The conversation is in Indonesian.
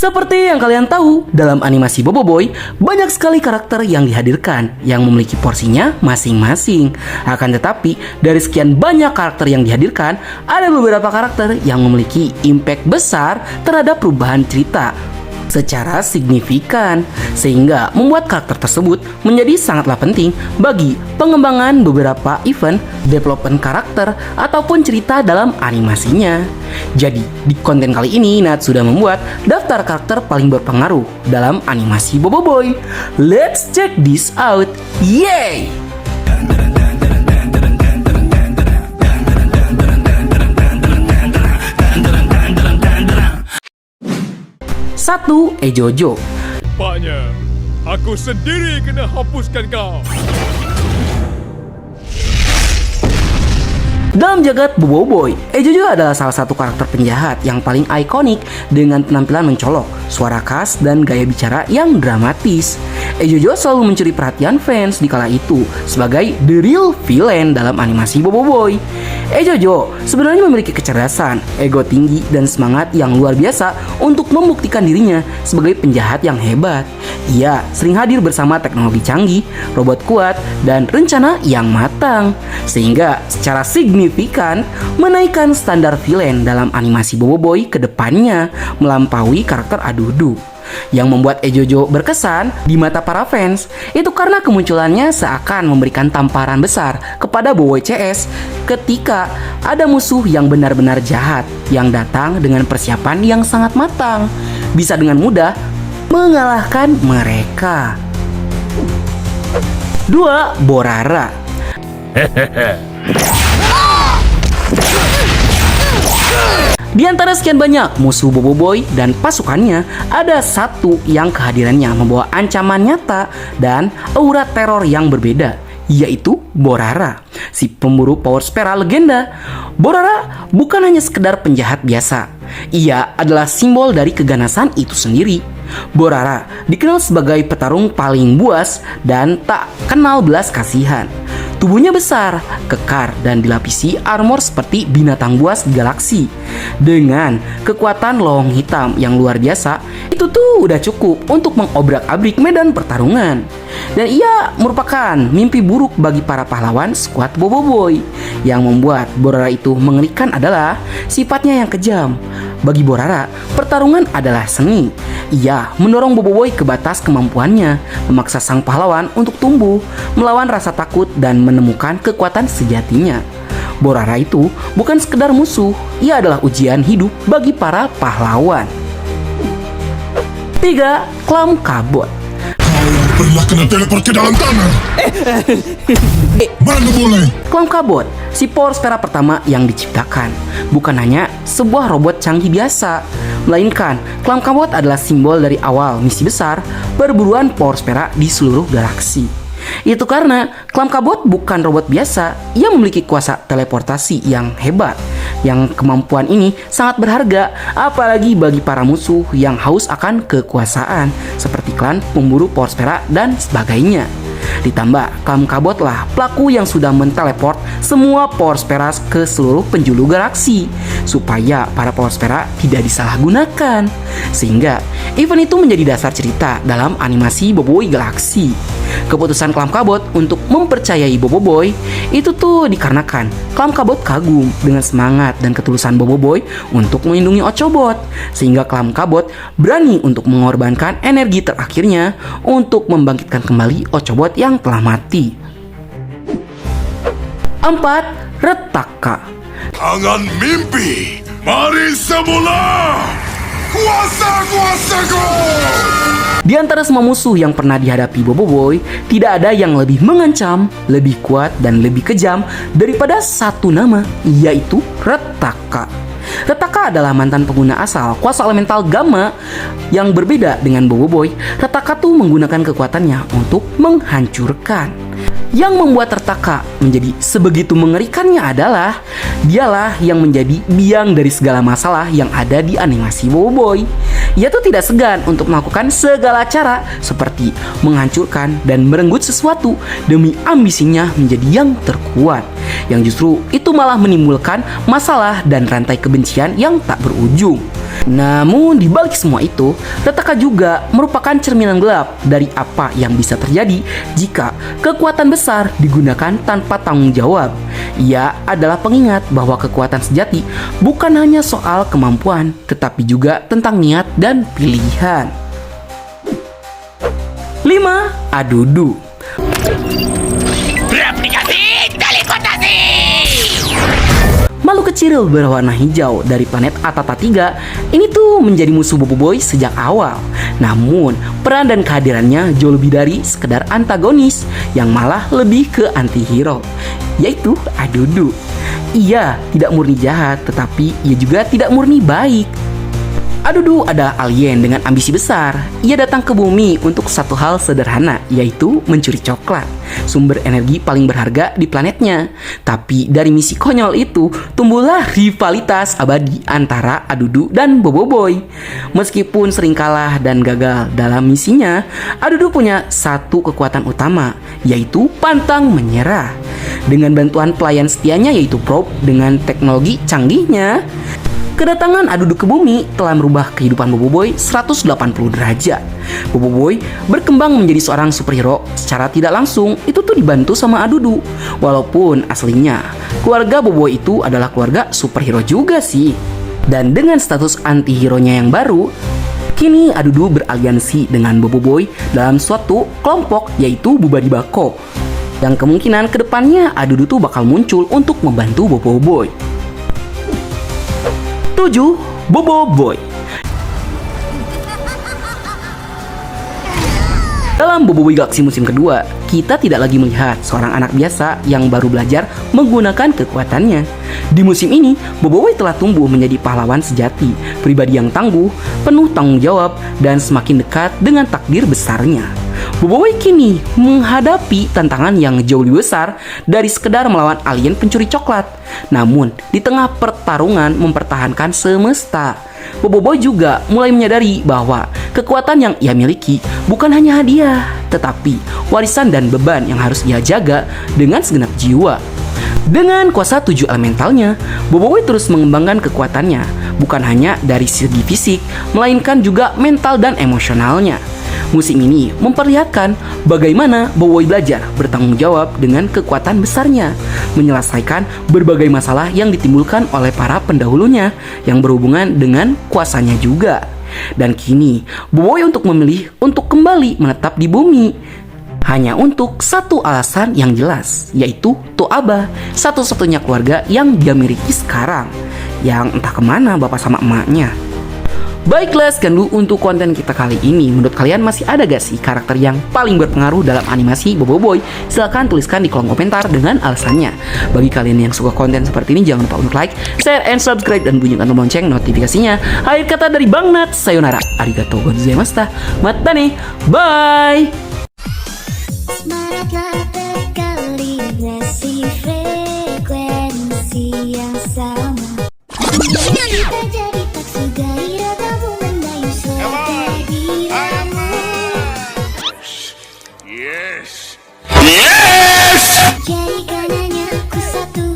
Seperti yang kalian tahu, dalam animasi Bobo Boy, banyak sekali karakter yang dihadirkan yang memiliki porsinya masing-masing. Akan tetapi, dari sekian banyak karakter yang dihadirkan, ada beberapa karakter yang memiliki impact besar terhadap perubahan cerita secara signifikan, sehingga membuat karakter tersebut menjadi sangatlah penting bagi pengembangan beberapa event, development karakter, ataupun cerita dalam animasinya. Jadi, di konten kali ini Nat sudah membuat daftar karakter paling berpengaruh dalam animasi Bobo Boy. Let's check this out. Yay! 1. Ejojo. Nampaknya aku sendiri kena hapuskan kau. Dalam jagat Bobo Boy, Ejojo adalah salah satu karakter penjahat yang paling ikonik dengan penampilan mencolok, suara khas, dan gaya bicara yang dramatis. Ejojo selalu mencuri perhatian fans di kala itu sebagai the real villain dalam animasi Bobo Boy. Ejojo sebenarnya memiliki kecerdasan, ego tinggi, dan semangat yang luar biasa untuk membuktikan dirinya sebagai penjahat yang hebat. Ia sering hadir bersama teknologi canggih, robot kuat, dan rencana yang matang, sehingga secara signifikan menaikkan standar villain dalam animasi Bobo Boy ke depannya melampaui karakter Adudu. Yang membuat Ejojo berkesan di mata para fans itu karena kemunculannya seakan memberikan tamparan besar kepada Bobo Boy CS ketika ada musuh yang benar-benar jahat yang datang dengan persiapan yang sangat matang, bisa dengan mudah mengalahkan mereka. 2. Borara. Di antara sekian banyak musuh Bobo Boy dan pasukannya, ada satu yang kehadirannya membawa ancaman nyata dan aura teror yang berbeda, yaitu Borara, si pemburu Power Spera legenda. Borara bukan hanya sekedar penjahat biasa, ia adalah simbol dari keganasan itu sendiri. Borara dikenal sebagai petarung paling buas dan tak kenal belas kasihan. Tubuhnya besar, kekar, dan dilapisi armor seperti binatang buas di galaksi. Dengan kekuatan lowong hitam yang luar biasa, itu tuh udah cukup untuk mengobrak-abrik medan pertarungan. Dan ia merupakan mimpi buruk bagi para pahlawan skuad Bobo Boy. Yang membuat Borara itu mengerikan adalah sifatnya yang kejam. Bagi Borara, pertarungan adalah seni. Ia mendorong Bobo Boy ke batas kemampuannya, memaksa sang pahlawan untuk tumbuh, melawan rasa takut, dan menemukan kekuatan sejatinya. Borara itu bukan sekedar musuh, ia adalah ujian hidup bagi para pahlawan. 3. Clam Kabot. Pernah kena teleport ke dalam tanah? Mana boleh? Clam Kabot, si Power Spera pertama yang diciptakan, bukan hanya sebuah robot canggih biasa, melainkan Clam Kabot adalah simbol dari awal misi besar perburuan Power Spera di seluruh galaksi. Itu karena Clam Kabot bukan robot biasa, ia memiliki kuasa teleportasi yang hebat. Yang kemampuan ini sangat berharga, apalagi bagi para musuh yang haus akan kekuasaan, seperti klan pemburu Power Spera dan sebagainya. Ditambah, Clam Kabot lah pelaku yang sudah menteleport semua Power Spera ke seluruh penjuru galaksi, supaya para Power Spera tidak disalahgunakan. Sehingga, event itu menjadi dasar cerita dalam animasi Bobo Boy Galaxy. Keputusan Clam Kabot untuk mempercayai Bobo Boy itu tuh dikarenakan Clam Kabot kagum dengan semangat dan ketulusan Bobo Boy untuk melindungi Ochobot, sehingga Clam Kabot berani untuk mengorbankan energi terakhirnya untuk membangkitkan kembali Ochobot yang telah mati. 4. Retaka. Tangan mimpi, mari semula! Kuasa-kuasaku! Di antara semua musuh yang pernah dihadapi Bobo Boy, tidak ada yang lebih mengancam, lebih kuat, dan lebih kejam daripada satu nama, yaitu Retaka. Retaka adalah mantan pengguna asal kuasa elemental Gamma yang berbeda dengan Bobo Boy. Retaka tuh menggunakan kekuatannya untuk menghancurkan. Yang membuat Retaka menjadi sebegitu mengerikannya adalah dialah yang menjadi biang dari segala masalah yang ada di animasi Bobo Boy. Ia tuh tidak segan untuk melakukan segala cara seperti menghancurkan dan merenggut sesuatu demi ambisinya menjadi yang terkuat, yang justru itu malah menimbulkan masalah dan rantai kebencian yang tak berujung. Namun di balik semua itu, Rataka juga merupakan cerminan gelap dari apa yang bisa terjadi jika kekuatan besar digunakan tanpa tanggung jawab. Ia adalah pengingat bahwa kekuatan sejati bukan hanya soal kemampuan, tetapi juga tentang niat dan pilihan. 5. Adudu. Replikasi teleportasi. Makhluk kecil berwarna hijau dari planet Atata 3 ini tuh menjadi musuh Boboiboy sejak awal. Namun, peran dan kehadirannya jauh lebih dari sekedar antagonis yang malah lebih ke anti-hero, yaitu Adudu. Ia tidak murni jahat, tetapi ia juga tidak murni baik. Adudu adalah alien dengan ambisi besar. Ia datang ke bumi untuk satu hal sederhana, yaitu mencuri coklat, sumber energi paling berharga di planetnya. Tapi dari misi konyol itu, tumbuhlah rivalitas abadi antara Adudu dan Boboiboy. Meskipun sering kalah dan gagal dalam misinya, Adudu punya satu kekuatan utama, yaitu pantang menyerah. Dengan bantuan pelayan setianya yaitu Probe dengan teknologi canggihnya, kedatangan Adudu ke bumi telah merubah kehidupan Boboiboy 180 derajat. Boboiboy berkembang menjadi seorang superhero secara tidak langsung, itu tuh dibantu sama Adudu. Walaupun aslinya keluarga Boboiboy itu adalah keluarga superhero juga sih. Dan dengan status anti-hero-nya yang baru, kini Adudu beraliansi dengan Boboiboy dalam suatu kelompok yaitu Bubadi Bako. Yang kemungkinan kedepannya Adudu tuh bakal muncul untuk membantu Boboiboy. 7. Boboiboy. Dalam Boboiboy Galaxy musim kedua, kita tidak lagi melihat seorang anak biasa yang baru belajar menggunakan kekuatannya. Di musim ini, Boboiboy telah tumbuh menjadi pahlawan sejati, pribadi yang tangguh, penuh tanggung jawab, dan semakin dekat dengan takdir besarnya. Boboiboy kini menghadapi tantangan yang jauh lebih besar dari sekedar melawan alien pencuri coklat. Namun, di tengah pertarungan mempertahankan semesta, Boboiboy juga mulai menyadari bahwa kekuatan yang ia miliki bukan hanya hadiah, tetapi warisan dan beban yang harus ia jaga dengan segenap jiwa. Dengan kuasa 7 elementalnya, Boboiboy terus mengembangkan kekuatannya, bukan hanya dari segi fisik, melainkan juga mental dan emosionalnya. Musim ini memperlihatkan bagaimana Boboiboy belajar bertanggung jawab dengan kekuatan besarnya, menyelesaikan berbagai masalah yang ditimbulkan oleh para pendahulunya yang berhubungan dengan kuasanya juga. Dan kini Boboiboy untuk memilih untuk kembali menetap di bumi hanya untuk satu alasan yang jelas, yaitu Toaba, satu-satunya keluarga yang dia miliki sekarang, yang entah kemana bapak sama emaknya. Baiklah, sekian dulu untuk konten kita kali ini. Menurut kalian masih ada gak sih karakter yang paling berpengaruh dalam animasi Boboiboy? Silahkan tuliskan di kolom komentar dengan alasannya. Bagi kalian yang suka konten seperti ini, jangan lupa untuk like, share, and subscribe, dan bunyikan tombol lonceng notifikasinya. Akhir kata dari Bang Nat, sayonara, arigatou gozaimashita, matane, bye! Semangatlah berkalibrasi frekuensi yang sama. Kita jadi tak sudahi ragamu mendayu suara dirimu. Yes! Jadikan hanya aku satu